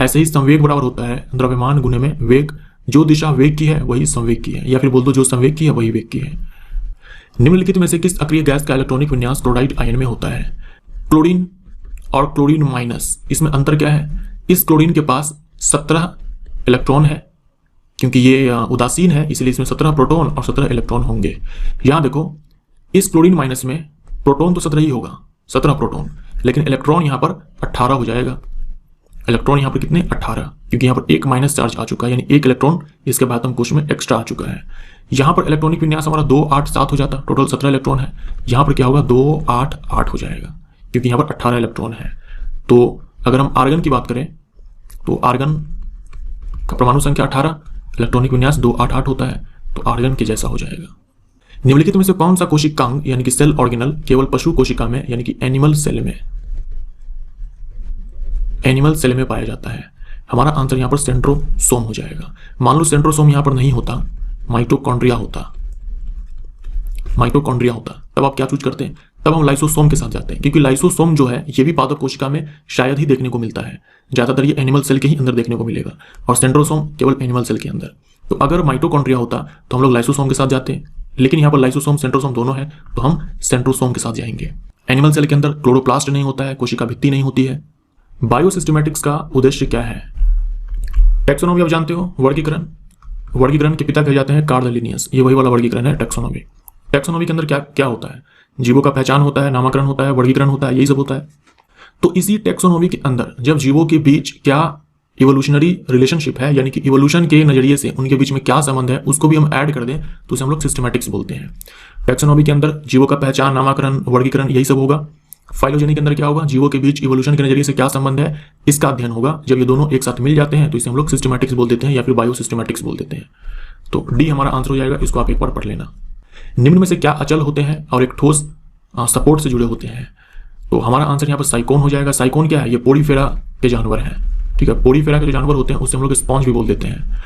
ऐसे ही संवेग बराबर होता है द्रव्यमान गुने में वेग। जो दिशा वेग की है वही संवेग की है, या फिर बोल दो जो संवेग की है वही वेग की है। निम्नलिखित में से किस अक्रिय गैस का इलेक्ट्रॉनिक विन्यास क्लोराइड आयन में होता है? क्लोरीन और क्लोरीन माइनस, इसमें अंतर क्या है? इस क्लोरीन के पास 17 इलेक्ट्रॉन है, क्योंकि ये उदासीन है इसलिए इसमें 17 प्रोटॉन और 17 इलेक्ट्रॉन होंगे। यहां देखो, इस क्लोरीन माइनस में प्रोटॉन तो 17 ही होगा, 17 प्रोटॉन, लेकिन इलेक्ट्रॉन यहां पर 18 हो जाएगा। इलेक्ट्रॉन यहां पर कितने? 18, क्योंकि यहां पर एक माइनस चार्ज आ चुका है, यानी एक इलेक्ट्रॉन इसके बाद कोश में एक्स्ट्रा आ चुका है। यहां पर इलेक्ट्रॉनिक विन्यास हमारा 2 8 7 हो जाता, टोटल 17 इलेक्ट्रॉन है। यहां पर क्या होगा? 2 8 8 हो जाएगा, क्योंकि यहां पर 18 इलेक्ट्रॉन है। तो अगर हम आर्गन की बात करें तो आर्गन का परमाणु संख्या 18, इलेक्ट्रॉनिक विन्यास 2 8 8 होता है, तो आर्गन के जैसा हो जाएगा। निम्नलिखित में से कौन सा कोशिकांग यानी कि सेल ऑर्गेनल केवल पशु कोशिका में यानी कि एनिमल सेल में पाया जाता है? हमारा आंसर यहां पर सेंट्रोसोम हो जाएगा। मान लो सेंट्रोसोम यहां पर नहीं होता, माइटोकॉन्ड्रिया होता, तब आप क्या चूज करते हैं? तब हम लाइसोसोम के साथ जाते हैं, क्योंकि लाइसोसोम जो है ये भी पादप कोशिका में शायद ही देखने को मिलता है। ज्यादातर ये एनिमल सेल के ही अंदर देखने को मिलेगा, और सेंट्रोसोम केवल एनिमल सेल के अंदर। तो अगर माइटोकॉन्ड्रिया होता तो हम लोग लाइसोसोम के साथ जाते हैं, लेकिन यहाँ पर लाइसोसोम सेंट्रोसोम दोनों है, तो हम सेंट्रोसोम के साथ जाएंगे। एनिमल सेल के अंदर क्लोरोप्लास्ट नहीं होता है, कोशिका भित्ति नहीं होती है। बायोसिस्टेमेटिक्स का उद्देश्य क्या है? टैक्सोनॉमी आप जानते हो, वर्गीकरण के पिता कहे जाते हैं कार्ल लिनियस। ये वही वाला वर्गीकरण है टैक्सोनॉमी। टैक्सोनॉमी के अंदर क्या क्या होता है? जीवों का पहचान होता है, नामकरण होता है, वर्गीकरण होता है, यही सब होता है। तो इसी टैक्सोनॉमी के अंदर जब जीवों के बीच क्या इवोल्यूशनरी रिलेशनशिप है, यानी कि इवोल्यूशन के नजरिए से उनके बीच में क्या संबंध है, उसको भी हम ऐड कर दें तो उसे हम लोग सिस्टमैटिक्स बोलते हैं। टैक्सोनॉमी के अंदर जीवों का पहचान, नामकरण, वर्गीकरण यही सब होगा। फाइलोजेनी के अंदर क्या होगा, जीवों के बीच इवोल्यूशन के नजरिए से क्या संबंध है, इसका अध्ययन होगा। जब ये दोनों एक साथ मिल जाते हैं तो इसे हम लोग सिस्टमैटिक्स बोल देते हैं या फिर बायो सिस्टमैटिक्स बोल देते हैं। तो डी हमारा आंसर हो जाएगा, इसको आप एक बार पढ़ लेना। निम्न में से क्या अचल होते हैं और एक ठोस सपोर्ट से जुड़े होते हैं? तो हमारा आंसर यहाँ पर साइकोन हो जाएगा। साइकोन क्या है, ये पोरीफेरा के जानवर हैं, ठीक है। पोरीफेरा के जो जानवर होते हैं उससे हम लोग स्पॉन्ज भी बोल देते हैं।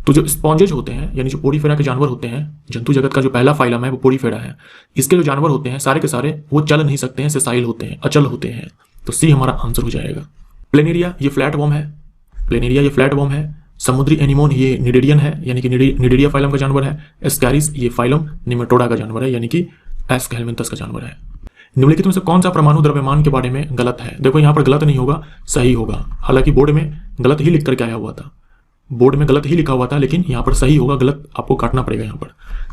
तो जो स्पॉन्जेज होते हैं यानी जो पोरीफेरा के जानवर होते हैं, जंतु जगत का जो पहला फाइलम है वो पोरीफेरा है। इसके जो जानवर होते हैं सारे के सारे वो चल नहीं सकते हैं, सेसाइल होते हैं, अचल होते हैं। तो सी हमारा आंसर हो जाएगा। प्लेनेरिया ये फ्लैट वॉर्म है, प्लेनेरिया ये फ्लैट वॉर्म है। समुद्री एनिमोन ये निडेरियन है यानी कि निडेरिया फाइलम का जानवर है। एस्कैरिस ये फाइलम निमेटोडा का जानवर है यानी कि एस्क हेलमिंथस का जानवर है। निम्नलिखित में से कौन सा परमाणु द्रव्यमान के बारे में गलत है? देखो यहाँ पर गलत नहीं होगा, सही होगा। हालांकि बोर्ड में गलत ही लिख करके आया हुआ था, बोर्ड में गलत ही लिखा हुआ था, लेकिन यहाँ पर सही होगा, गलत आपको काटना पड़ेगा यहाँ पर,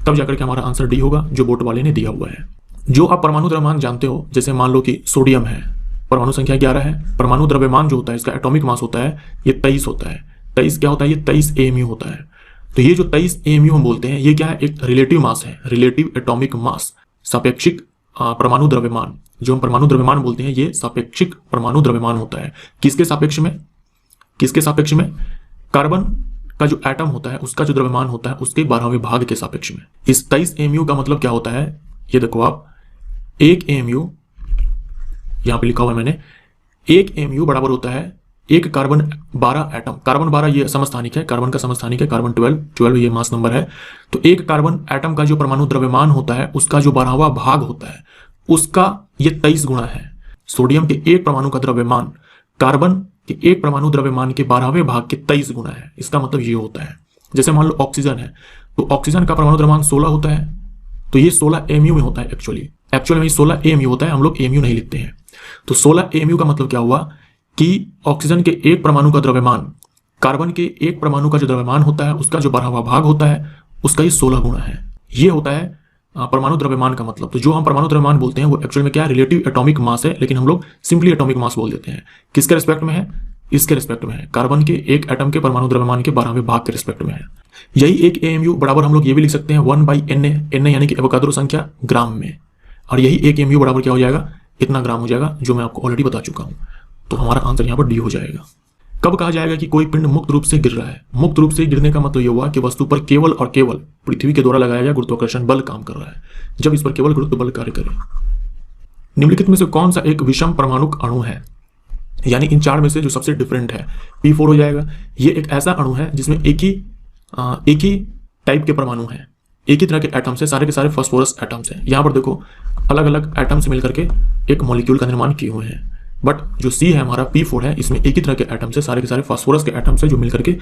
तब जाकर के हमारा आंसर डी होगा जो बोर्ड वाले ने दिया हुआ है। जो आप परमाणु द्रव्यमान जानते हो, जैसे मान लो कि सोडियम है, परमाणु संख्या 11 है। परमाणु द्रव्यमान जो होता है इसका एटॉमिक मास होता है ये 23 होता है। 23 क्या होता है, ये 23 AMU होता है। तो ये जो 23 AMU हम बोलते हैं ये क्या है, एक रिलेटिव मास है, रिलेटिव एटॉमिक मास। सापेक्षिक परमाणु द्रव्यमान जो हम परमाणु द्रव्यमान बोलते हैं ये सापेक्षिक परमाणु द्रव्यमान होता है। किसके सापेक्ष में, किसके सापेक्ष में? कार्बन का जो एटम होता है उसका जो द्रव्यमान होता है उसके 12वें भाग के सापेक्ष में। इस 23 AMU का मतलब क्या होता है, ये देखो आप, 1 AMU यहां पे लिखा हुआ है मैंने, 1 AMU बराबर होता है एक कार्बन 12 एटम। कार्बन 12 ये समस्थानिक है, कार्बन का समस्थानिक है, कार्बन 12 ये मास नंबर है। तो एक कार्बन एटम का जो परमाणु द्रव्यमान होता है उसका जो 12वां भाग होता है उसका ये 23 गुना है। सोडियम के एक परमाणु का द्रव्यमान कार्बन के एक परमाणु द्रव्यमान के 12वें भाग के 23 गुना है। इसका मतलब ये होता है, जैसे मान लो ऑक्सीजन है तो ऑक्सीजन का परमाणु द्रव्यमान 16 होता है, तो ये 16 AMU में होता है। एक्चुअली में 16 AMU होता है, हम लोग AMU नहीं लिखते हैं। तो 16 AMU का मतलब क्या हुआ कि ऑक्सीजन के एक परमाणु का द्रव्यमान कार्बन के एक परमाणु का जो द्रव्यमान होता है उसका जो 12वां भाग होता है उसका ये 16 गुना है। ये होता है परमाणु द्रव्यमान का मतलब। तो जो हम परमाणु द्रव्यमान बोलते हैं वो एक्चुअल में क्या है, रिलेटिव एटॉमिक मास है, लेकिन हम लोग सिंपली एटॉमिक मास बोल देते हैं। किसके रिस्पेक्ट में है, इसके रिस्पेक्ट में है, कार्बन के एक एटम के परमाणु द्रव्यमान के 12वें भाग के रिस्पेक्ट में है। यही एक AMU बराबर हम लोग ये भी लिख सकते हैं 1/Na यानी कि एवोगाद्रो संख्या ग्राम में, और यही एक AMU बराबर क्या हो जाएगा, इतना ग्राम हो जाएगा, जो मैं आपको ऑलरेडी बता चुका हूं। तो हमारा आंसर यहाँ पर डी हो जाएगा। कब कहा जाएगा कि कोई पिंड मुक्त रूप से गिर रहा है? मुक्त रूप से गिरने का मतलब यह हुआ कि वस्तु पर केवल और केवल पृथ्वी के द्वारा लगाया गया गुरुत्वाकर्षण बल काम कर रहा है, जब इस पर केवल गुरुत्व बल कार्य करे। निम्नलिखित में से कौन सा एक विषम परमाणुक अणु है, यानी इन चार में से जो सबसे डिफरेंट है? P4 हो जाएगा। ये एक ऐसा अणु है जिसमें एक ही टाइप के परमाणु हैं, एक ही तरह के एटम्स है, सारे के सारे फास्फोरस एटम्स हैं। यहाँ पर देखो अलग अलग एटम्स मिलकर के एक मॉलिक्यूल का निर्माण किए हुए हैं, बट जो C है हमारा P4 है, इसमें एक ही तरह के एटम्स है, सारे के सारे फास्फोरस के एटम्स है जो मिलकर के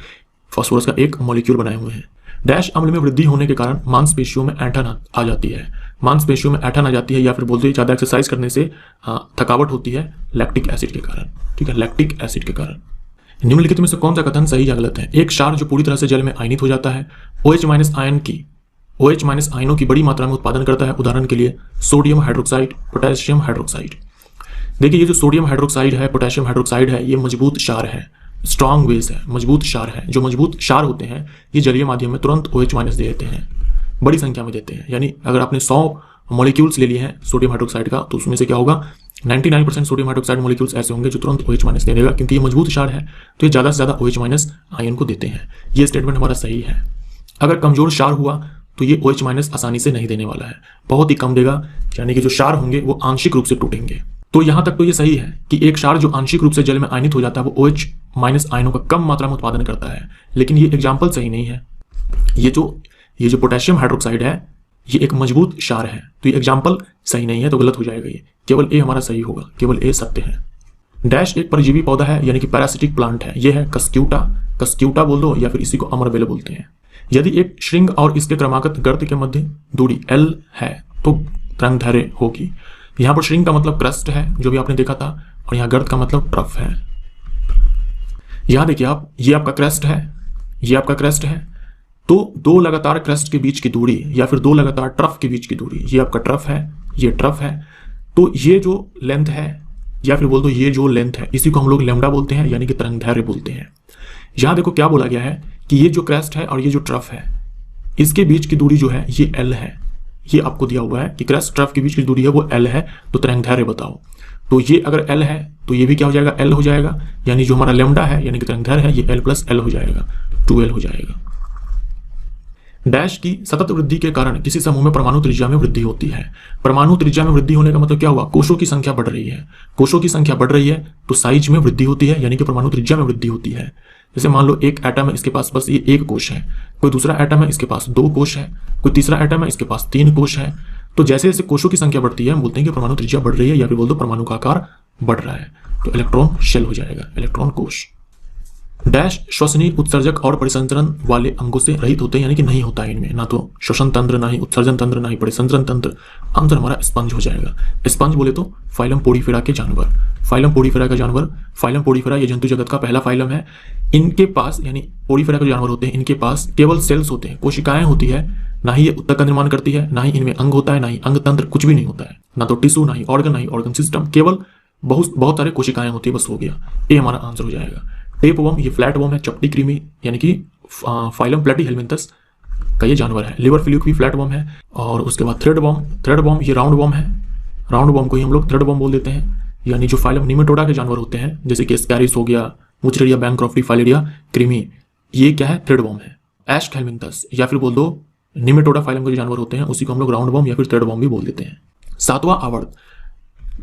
फास्फोरस का एक मॉलिक्यूल बनाए हुए हैं। डैश अम्ल में वृद्धि होने के कारण मांसपेशियों में ऐंठन आ जाती है। मांसपेशियों में ऐंठन आ जाती है या फिर बोलते हैं ज़्यादा एक्सरसाइज करने से थकावट होती है लैक्टिक एसिड के कारण, ठीक है, लैक्टिक एसिड के कारण। निम्नलिखित में से कौन सा कथन सही या गलत है? एक क्षार जो पूरी तरह से जल में आयनित हो जाता है, OH- आयनों की बड़ी मात्रा में उत्पादन करता है। उदाहरण के लिए सोडियम हाइड्रोक्साइड, पोटेशियम हाइड्रोक्साइड। देखिए ये जो सोडियम हाइड्रोक्साइड है, पोटेशियम हाइड्रोक्साइड है, ये मजबूत क्षार है, स्ट्रॉन्ग बेस है, मजबूत क्षार है। जो मजबूत क्षार होते हैं ये जलीय माध्यम में तुरंत OH- दे देते हैं, बड़ी संख्या में देते हैं। यानी अगर आपने 100 मॉलिक्यूल्स ले लिए हैं सोडियम हाइड्रोक्साइड का, तो उसमें से क्या होगा, 99% सोडियम हाइड्रोक्साइड मॉलिक्यूल्स ऐसे होंगे जो तुरंत OH- दे देगा, क्योंकि ये मजबूत क्षार है तो ये ज़्यादा से ज़्यादा OH- आयन को देते हैं। ये स्टेटमेंट हमारा सही है। अगर कमजोर क्षार हुआ तो ये OH- आसानी से नहीं देने वाला है, बहुत ही कम देगा, यानी कि जो क्षार होंगे वो आंशिक रूप से टूटेंगे। तो यहां तक तो ये सही है कि एक क्षार जो आंशिक रूप से जल में आयनित हो जाता है वो OH- आयनों का कम मात्रा में उत्पादन करता है, लेकिन ये एग्जाम्पल सही नहीं है। ये जो पोटेशियम हाइड्रोक्साइड है ये एक मजबूत क्षार है, तो ये एग्जाम्पल सही नहीं है, तो गलत हो जाएगा। ये केवल ए हमारा सही होगा, केवल ए सत्य है। डैश एक परजीवी पौधा है यानी कि पैरासिटिक प्लांट है, ये है कस्क्यूटा बोल दो या फिर इसी को अमरबेल बोलते हैं। यदि एक श्रृंग और इसके क्रमागत गर्त के मध्य दूरी L है तो तरंगदैर्घ्य होगी। यहाँ पर श्रृंग का मतलब क्रस्ट है जो भी आपने देखा था, और यहाँ गर्त का मतलब ट्रफ है। यहाँ देखिए आप, ये आपका क्रस्ट है, ये आपका क्रस्ट है, तो दो लगातार क्रस्ट के बीच की दूरी या फिर दो लगातार ट्रफ के बीच की दूरी, ये आपका ट्रफ है, ये ट्रफ है। तो ये जो लेंथ है या फिर बोल दो ये जो लेंथ है, इसी को हम लोग लैम्डा बोलते हैं, यानी कि तरंगदैर्घ्य बोलते हैं। यहाँ देखो क्या बोला गया है कि ये जो क्रस्ट है और ये जो ट्रफ है इसके बीच की दूरी जो है ये L है, ये आपको दिया हुआ है कि क्रस्ट ट्रफ के बीच की दूरी है वो L है, तो तरंगदैर्घ्य बताओ। तो ये अगर L है तो ये भी क्या हो जाएगा, L हो जाएगा, यानी जो हमारा लैम्डा है यानी कि तरंगदैर्घ्य है ये L प्लस L हो जाएगा, 2L हो जाएगा। डैश की सतत वृद्धि के कारण किसी समूह में परमाणु त्रिज्या में वृद्धि होती है। परमाणु त्रिज्या में वृद्धि होने का मतलब क्या हुआ, कोषों की संख्या बढ़ रही है। कोषों की संख्या बढ़ रही है तो साइज में वृद्धि होती है, यानी कि परमाणु त्रिज्या में वृद्धि होती है। जैसे मान लो एक एटम है, इसके पास बस ये एक कोष है, कोई दूसरा एटम है इसके पास 2 कोष है, कोई तीसरा एटम है इसके पास 3 कोष है। तो जैसे जैसे कोषों की संख्या बढ़ती है हम बोलते हैं कि परमाणु त्रिज्या बढ़ रही है, या फिर बोल दो परमाणु का आकार बढ़ रहा है। तो इलेक्ट्रॉन शेल हो जाएगा, इलेक्ट्रॉन कोष। डैश श्वसनीय, उत्सर्जक और परिसंचरण वाले अंगों से रहित होते हैं, यानी कि नहीं होता है इनमें ना तो श्वसन तंत्र, ना ही उत्सर्जन तंत्र, ना ही परिसंचरण तंत्र। आंसर हमारा स्पंज हो जाएगा। स्पंज बोले तो फाइलम पोडीफेरा के जानवर, फाइलम पोडीफेरा का जानवर, फाइलम पोडीफेरा ये जंतु जगत का पहला फाइलम है। इनके पास यानी पोडीफेरा के जानवर होते हैं, इनके पास केवल सेल्स होते हैं, कोशिकाएं होती है, ना ही ये उत्तक का निर्माण करती है, ना ही इनमें अंग होता है, ना ही अंग तंत्र, कुछ भी नहीं होता है, ना तो टिश्यू, ना ही ऑर्गन, ना ही ऑर्गन सिस्टम, केवल बहुत सारे कोशिकाएं होती है, बस हो गया। ये हमारा आंसर हो जाएगा। टेप वर्म ये फ्लैट वर्म है, चपटी कृमि यानी कि फाइलम प्लेटीहेल्मिन्थस का ये जानवर है। लिवर फ्लूक भी फ्लैट वर्म है। और उसके बाद थ्रेड वर्म ये राउंड वर्म है। राउंड वर्म को ही हम लोग थ्रेड वर्म बोल देते हैं, यानी जो फाइलम निमेटोडा के जानवर होते हैं जैसे कि एस्कैरिस हो गया, मुचरेरिया, बैंक्रॉफ्टी, फाइलेरिया, कृमि, ये क्या है, थ्रेड वर्म है। एस्कहेल्मिन्थस या फिर बोल दो निमेटोडा फाइलम के जो जानवर होते हैं उसी को हम लोग राउंड वर्म या फिर थ्रेड वर्म भी बोल देते हैं। 7वां आवर्त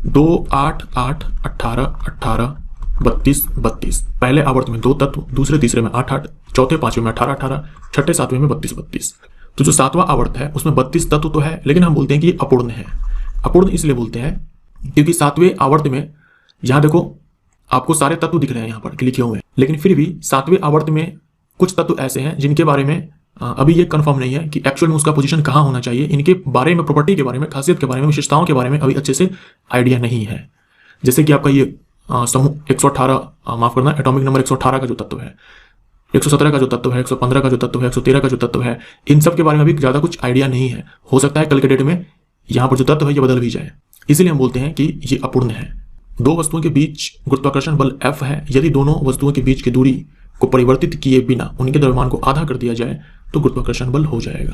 2, 8, 8, 18, 18, 32, 32। पहले आवर्त में 2 तत्व, दूसरे तीसरे में 8, 8, चौथे पांचवें में 18, 18, छठे सातवें में 32, 32। तो जो 7वां आवर्त है उसमें 32 तत्व तो है, लेकिन हम बोलते हैं कि ये अपूर्ण है। अपूर्ण इसलिए बोलते हैं क्योंकि 7वें आवर्त में यहाँ देखो आपको सारे तत्व दिख रहे हैं यहाँ पर लिखे हुए हैं, लेकिन फिर भी 7वें आवर्त में कुछ तत्व ऐसे हैं जिनके बारे में अभी ये कंफर्म नहीं है कि एक्चुअल में उसका पोजीशन कहाँ होना चाहिए। इनके बारे में, प्रॉपर्टी के बारे में, खासियत के बारे में, विशेषताओं के बारे में अभी अच्छे से आइडिया नहीं है। जैसे कि आपका ये समूह 118 माफ करना, एटॉमिक नंबर 118 का जो तत्व है, 117 का जो तत्व है, 115 का जो तत्व है, 113 का जो तत्व है, इन सब के बारे में भी ज्यादा कुछ आइडिया नहीं है। हो सकता है कल के डेट में यहाँ पर जो तत्व है ये बदल भी जाए, इसलिए हम बोलते हैं कि ये अपूर्ण है। 2 वस्तुओं के बीच गुरुत्वाकर्षण बल F है। यदि दोनों वस्तुओं के बीच की दूरी को परिवर्तित किए बिना उनके द्रव्यमान को आधा कर दिया जाए तो गुरुत्वाकर्षण बल हो जाएगा।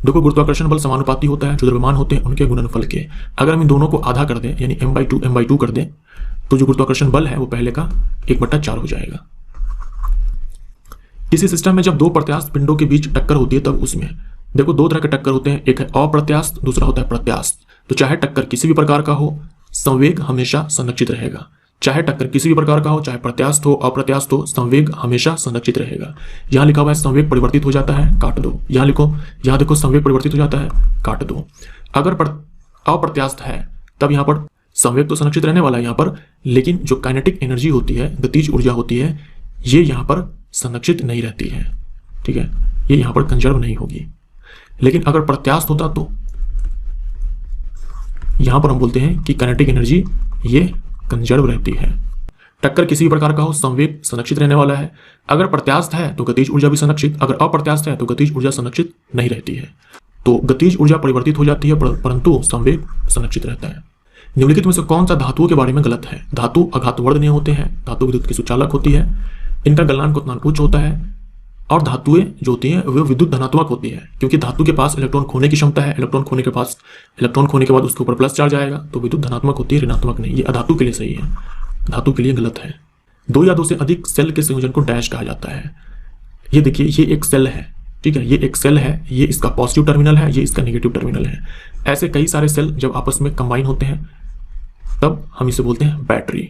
देखो गुरुत्वाकर्षण बल समानुपाती होता है जो द्रव्यमान होते हैं उनके गुणनफल के। अगर हम इन दोनों को आधा कर दें यानी m/2 कर दें तो जो गुरुत्वाकर्षण बल है वो पहले का 1/4 हो जाएगा। किसी सिस्टम में जब 2 प्रत्यास्थ पिंडों के बीच टक्कर होती है तब उसमें देखो 2 तरह के टक्कर होते हैं, एक है अप्रत्यास्थ, दूसरा होता है प्रत्यास्थ। तो चाहे टक्कर किसी भी प्रकार का हो, संवेग हमेशा संरक्षित रहेगा। चाहे टक्कर किसी भी प्रकार का हो, चाहे प्रत्यास्थ हो अप्रत्यास्थ हो, संवेग हमेशा संरक्षित रहेगा। यहाँ लिखा हुआ है संवेग परिवर्तित हो जाता है, काट दो। यहाँ देखो संवेग परिवर्तित हो जाता है, काट दो। अगर अप्रत्यास्थ है तब यहाँ पर संवेग तो संरक्षित रहने वाला है यहाँ पर, लेकिन जो काइनेटिक एनर्जी होती है, गतिज ऊर्जा होती है, ये यहाँ पर संरक्षित नहीं रहती है। ठीक है, ये यहाँ पर कंजर्व नहीं होगी। लेकिन अगर प्रत्यास्थ होता तो यहाँ पर हम बोलते हैं कि काइनेटिक एनर्जी ये कंजर्व रहती है। टक्कर किसी भी प्रकार का हो, संवेग संरक्षित रहने वाला है। अगर प्रत्यास्थ है तो गतिज ऊर्जा भी संरक्षित, अगर अप्रत्यास्थ है तो गतिज ऊर्जा संरक्षित नहीं रहती है। तो गतिज ऊर्जा परिवर्तित हो जाती है परंतु संवेग संरक्षित रहता है। निम्नलिखित में से कौन सा धातुओं के बारे में गलत है? धातु अघातवर्णनीय होते हैं, धातु विद्युत की सुचालक होती है, इनका गलनांक उतना उच्च होता है, और धातुएं जो होती हैं वो विद्युत धनात्मक होती है क्योंकि धातु के पास इलेक्ट्रॉन खोने की क्षमता है। इलेक्ट्रॉन खोने के बाद उसके ऊपर प्लस चार्ज आएगा, तो विद्युत धनात्मक होती है, ऋणात्मक नहीं। ये अधातु के लिए सही है, धातु के लिए गलत है। 2 या 2 से अधिक सेल के संयोजन को डैश कहा जाता है। ये देखिए, ये एक सेल है, ठीक है, ये एक सेल है, ये इसका पॉजिटिव टर्मिनल है, ये इसका नेगेटिव टर्मिनल है। ऐसे कई सारे सेल जब आपस में कंबाइन होते हैं तब हम इसे बोलते हैं बैटरी।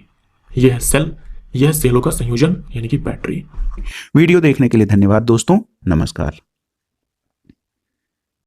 यह है सेल, यह सेलों का संयोजन यानी कि बैटरी। वीडियो देखने के लिए धन्यवाद दोस्तों, नमस्कार।